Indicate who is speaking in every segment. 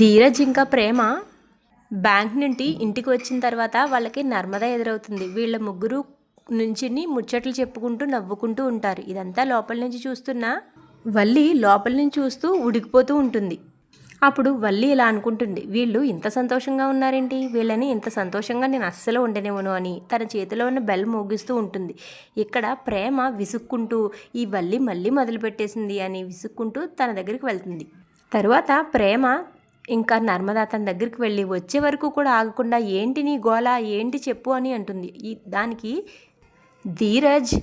Speaker 1: ధీరజ్ ఇంకా ప్రేమ బ్యాంక్ నుండి ఇంటికి వచ్చిన తర్వాత వాళ్ళకి నర్మద ఎదురవుతుంది. వీళ్ళ ముగ్గురు నుంచిని ముచ్చట్లు చెప్పుకుంటూ నవ్వుకుంటూ ఉంటారు. ఇదంతా లోపల నుంచి చూస్తున్న వల్లి లోపల నుంచి చూస్తూ ఉడికిపోతూ ఉంటుంది. అప్పుడు వల్లి ఇలా అనుకుంటుంది, వీళ్ళు ఇంత సంతోషంగా ఉన్నారేంటి, వీళ్ళని ఇంత సంతోషంగా నేను అస్సలు ఉండనివ్వను అని తన చేతిలో ఉన్న బెల్ మోగిస్తూ ఉంటుంది. ఇక్కడ ప్రేమ విసుక్కుంటూ ఈ వల్లి మళ్ళీ మొదలుపెట్టేసింది అని విసుక్కుంటూ తన దగ్గరికి వెళ్తుంది. తరువాత ప్రేమ ఇంకా నర్మదా తన దగ్గరికి వెళ్ళి వచ్చే వరకు కూడా ఆగకుండా ఏంటి నీ గోల, ఏంటి చెప్పు అని అంటుంది. దానికి ధీరజ్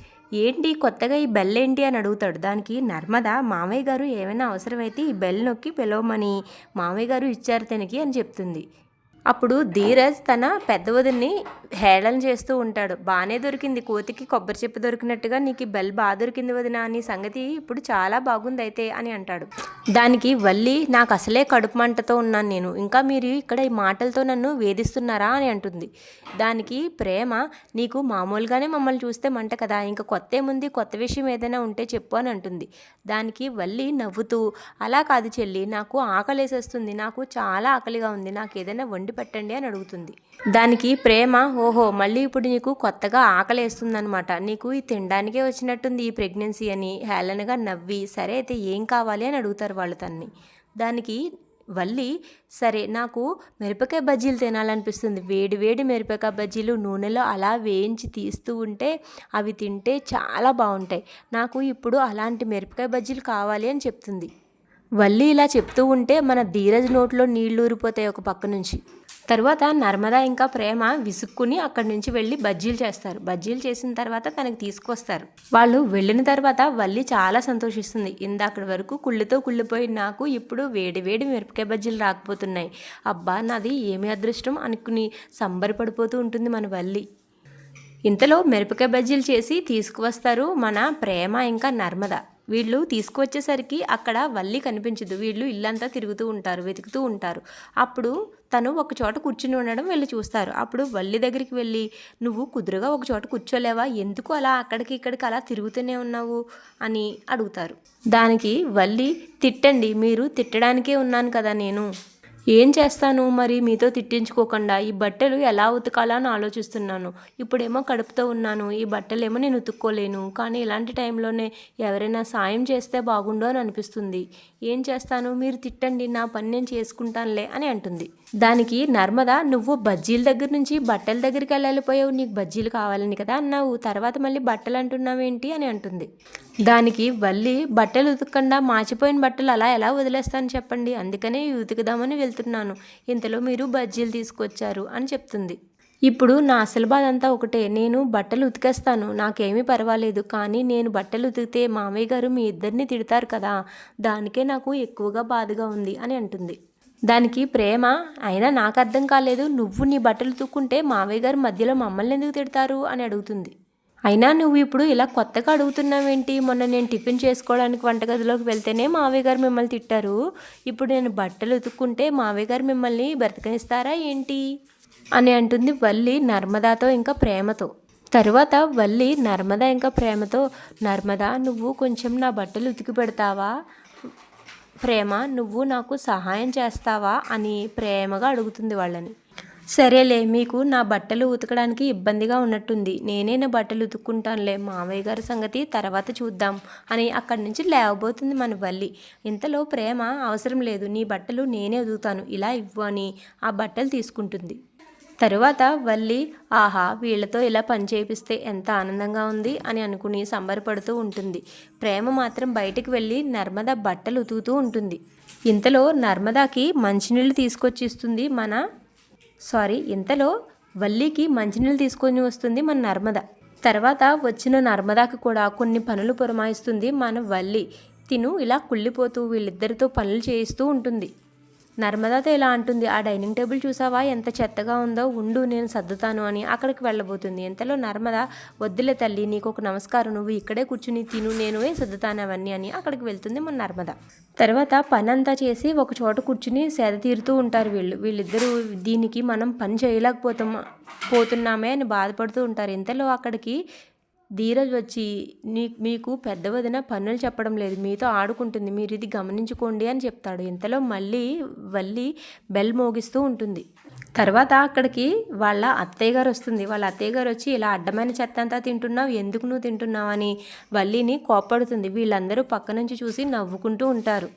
Speaker 1: ఏంటి కొత్తగా ఈ బెల్ ఏంటి అని అడుగుతాడు. దానికి నర్మద మామయ్య గారు ఏమైనా అవసరమైతే ఈ బెల్ నొక్కి పిలవమని మామయ్య గారు ఇచ్చారు తనకి అని చెప్తుంది. అప్పుడు ధీరజ్ తన పెద్ద వదిన్ని హేళన చేస్తూ ఉంటాడు. బాగానే దొరికింది, కోతికి కొబ్బరి చెప్పు దొరికినట్టుగా నీకు ఈ బెల్ బాగా దొరికింది వదిన, నీ సంగతి ఇప్పుడు చాలా బాగుంది అయితే అని అంటాడు. దానికి వల్లి నాకు అసలే కడుపు మంటతో ఉన్నాను నేను, ఇంకా మీరు ఇక్కడ ఈ మాటలతో నన్ను వేధిస్తున్నారా అని అంటుంది. దానికి ప్రేమ నీకు మామూలుగానే మమ్మల్ని చూస్తే మంట కదా, ఇంకా కొత్త ఏముంది, కొత్త విషయం ఏదైనా ఉంటే చెప్పు అని అంటుంది. దానికి వల్లి నవ్వుతూ అలా కాదు చెల్లి, నాకు ఆకలేసేస్తుంది, నాకు చాలా ఆకలిగా ఉంది, నాకు ఏదైనా వండి పెట్టండి అని అడుగుతుంది. దానికి ప్రేమ ఓహో మళ్ళీ ఇప్పుడు నీకు కొత్తగా ఆకలి వేస్తుందనమాట, నీకు ఈ తినడానికే వచ్చినట్టుంది ఈ ప్రెగ్నెన్సీ అని హేళనగా నవ్వి సరే అయితే ఏం కావాలి అని అడుగుతారు వాళ్ళు తన్ని. దానికి వల్లి సరే నాకు మిరపకాయ బజ్జీలు తినాలనిపిస్తుంది, వేడి వేడి మిరపకాయ బజ్జీలు నూనెలో అలా వేయించి తీస్తూ ఉంటే అవి తింటే చాలా బాగుంటాయి, నాకు ఇప్పుడు అలాంటి మిరపకాయ బజ్జీలు కావాలి అని చెప్తుంది. వల్లి ఇలా చెప్తూ ఉంటే మన ధీరజ్ నోట్లో నీళ్లు ఊరిపోతాయి ఒక పక్క నుంచి. తర్వాత నర్మదా ఇంకా ప్రేమ విసుక్కుని అక్కడి నుంచి వెళ్ళి బజ్జీలు చేస్తారు. బజ్జీలు చేసిన తర్వాత తనకి తీసుకొస్తారు. వాళ్ళు వెళ్ళిన తర్వాత వల్లి చాలా సంతోషిస్తుంది. ఇందాకటి వరకు కుళ్ళుతో కుళ్ళిపోయి నాకు ఇప్పుడు వేడి వేడి మిరపకాయ బజ్జీలు రాకపోతున్నాయి, అబ్బా నాది ఏమి అదృష్టం అనుకుని సంబరపడిపోతూ ఉంటుంది మన వల్లి. ఇంతలో మిరపకాయ బజ్జీలు చేసి తీసుకువస్తారు మన ప్రేమ ఇంకా నర్మదా. వీళ్ళు తీసుకువచ్చేసరికి అక్కడ వల్లి కనిపించదు. వీళ్ళు ఇల్లంతా తిరుగుతూ ఉంటారు, వెతుకుతూ ఉంటారు. అప్పుడు తను ఒక చోట కూర్చుని ఉండడం వీళ్ళు చూస్తారు. అప్పుడు వల్లి దగ్గరికి వెళ్ళి నువ్వు కుదురుగా ఒక చోట కూర్చోలేవా, ఎందుకు అలా అక్కడికి ఇక్కడికి అలా తిరుగుతూనే ఉన్నావు అని అడుగుతారు. దానికి వల్లి తిట్టండి, మీరు తిట్టడానికే ఉన్నాను కదా నేను, ఏం చేస్తాను మరి మీతో తిట్టించుకోకుండా, ఈ బట్టలు ఎలా ఉతకాలా అని ఆలోచిస్తున్నాను, ఇప్పుడేమో కడుపుతో ఉన్నాను, ఈ బట్టలేమో నేను ఉతుక్కోలేను, కానీ ఇలాంటి టైంలోనే ఎవరైనా సాయం చేస్తే బాగుండు అని అనిపిస్తుంది, ఏం చేస్తాను మీరు తిట్టండి నా పని నేను చేసుకుంటానులే అని అంటుంది. దానికి నర్మద నువ్వు బజ్జీల దగ్గర నుంచి బట్టల దగ్గరికి వెళ్ళిపోయావు, నీకు బజ్జీలు కావాలని కదా అన్నావు, తర్వాత మళ్ళీ బట్టలు అంటున్నావేంటి అని అంటుంది. దానికి వల్లి బట్టలు ఉతకకుండా మాచిపోయిన బట్టలు అలా ఎలా వదిలేస్తాను చెప్పండి, అందుకనే ఉతుకుదామని వెళ్తున్నాను, ఇంతలో మీరు బజ్జీలు తీసుకొచ్చారు అని చెప్తుంది. ఇప్పుడు నా అసలు బాధ అంతా ఒకటే, నేను బట్టలు ఉతికేస్తాను నాకేమీ పర్వాలేదు, కానీ నేను బట్టలు ఉతికితే మామయ్య గారు మీ ఇద్దరిని తిడతారు కదా, దానికే నాకు ఎక్కువగా బాధగా ఉంది అని అంటుంది. దానికి ప్రేమ అయినా నాకు అర్థం కాలేదు, నువ్వు నీ బట్టలు ఉతుక్కుంటే మామయ్య గారు మధ్యలో మమ్మల్ని ఎందుకు తిడతారు అని అడుగుతుంది. అయినా నువ్వు ఇప్పుడు ఇలా కొత్తగా అడుగుతున్నావేంటి, మొన్న నేను టిఫిన్ చేసుకోవడానికి వంటగదిలోకి వెళ్తేనే మావయ్య గారు మిమ్మల్ని తిట్టారు, ఇప్పుడు నేను బట్టలు ఉతుక్కుంటే మావయ్య గారు మిమ్మల్ని బ్రతకనిస్తారా ఏంటి అని అంటుంది వల్లి నర్మదాతో ఇంకా ప్రేమతో. తరువాత వల్లి నర్మదా ఇంకా ప్రేమతో నర్మదా నువ్వు కొంచెం నా బట్టలు ఉతికి పెడతావా, ప్రేమ నువ్వు నాకు సహాయం చేస్తావా అని ప్రేమగా అడుగుతుంది వాళ్ళని. సరేలే మీకు నా బట్టలు ఉతకడానికి ఇబ్బందిగా ఉన్నట్టుంది, నేనే నా బట్టలు ఉతుక్కుంటానులే, మామయ్య గారి సంగతి తర్వాత చూద్దాం అని అక్కడి నుంచి లేవబోతుంది మన వల్లి. ఇంతలో ప్రేమ అవసరం లేదు, నీ బట్టలు నేనే ఉతుకుతాను ఇలా ఇవ్వు అని ఆ బట్టలు తీసుకుంటుంది. తరువాత వల్లి ఆహా వీళ్ళతో ఇలా పని చేపిస్తే ఎంత ఆనందంగా ఉంది అని అనుకుని సంబరపడుతూ ఉంటుంది. ప్రేమ మాత్రం బయటికి వెళ్ళి నర్మద బట్టలు ఉతుకుతూ ఉంటుంది. ఇంతలో నర్మదాకి మంచినీళ్ళు తీసుకొచ్చి ఇస్తుంది ఇంతలో వల్లికి మంచినీళ్ళు తీసుకొని వస్తుంది మన నర్మద. తర్వాత వచ్చిన నర్మదాకి కూడా కొన్ని పనులు పురమాయిస్తుంది మన వల్లి. తిను ఇలా కుళ్ళిపోతూ వీళ్ళిద్దరితో పనులు చేయిస్తూ ఉంటుంది. నర్మదాతో ఇలా అంటుంది, ఆ డైనింగ్ టేబుల్ చూసావా ఎంత చెత్తగా ఉందో, ఉండు నేను సర్దుతాను అని అక్కడికి వెళ్ళబోతుంది. ఇంతలో నర్మద వద్దులే తల్లి నీకు ఒక నమస్కారం, నువ్వు ఇక్కడే కూర్చుని తిను, నేను సర్దుతాను అవన్నీ అని అక్కడికి వెళ్తుంది మన నర్మద. తర్వాత పని అంతా చేసి ఒక చోట కూర్చుని సేద తీరుతూ ఉంటారు వీళ్ళిద్దరూ. దీనికి మనం పని చేయలేకపోతున్నామే అని బాధపడుతూ ఉంటారు. ఇంతలో అక్కడికి ధీరజ్ వచ్చి మీకు పెద్ద వదిన పనులు చెప్పడం లేదు, మీతో ఆడుకుంటుంది, మీరు ఇది గమనించుకోండి అని చెప్తాడు. ఇంతలో మళ్ళీ వల్లి బెల్ మోగిస్తూ ఉంటుంది. తర్వాత అక్కడికి వాళ్ళ అత్తయ్య గారు వస్తుంది. వాళ్ళ అత్తయ్య గారు వచ్చి ఇలా అడ్డమైన చెత్త అంతా తింటున్నావు, ఎందుకు నువ్వు తింటున్నావు అని వల్లిని కోప్పడుతుంది. వీళ్ళందరూ పక్క నుంచి చూసి నవ్వుకుంటూ ఉంటారు.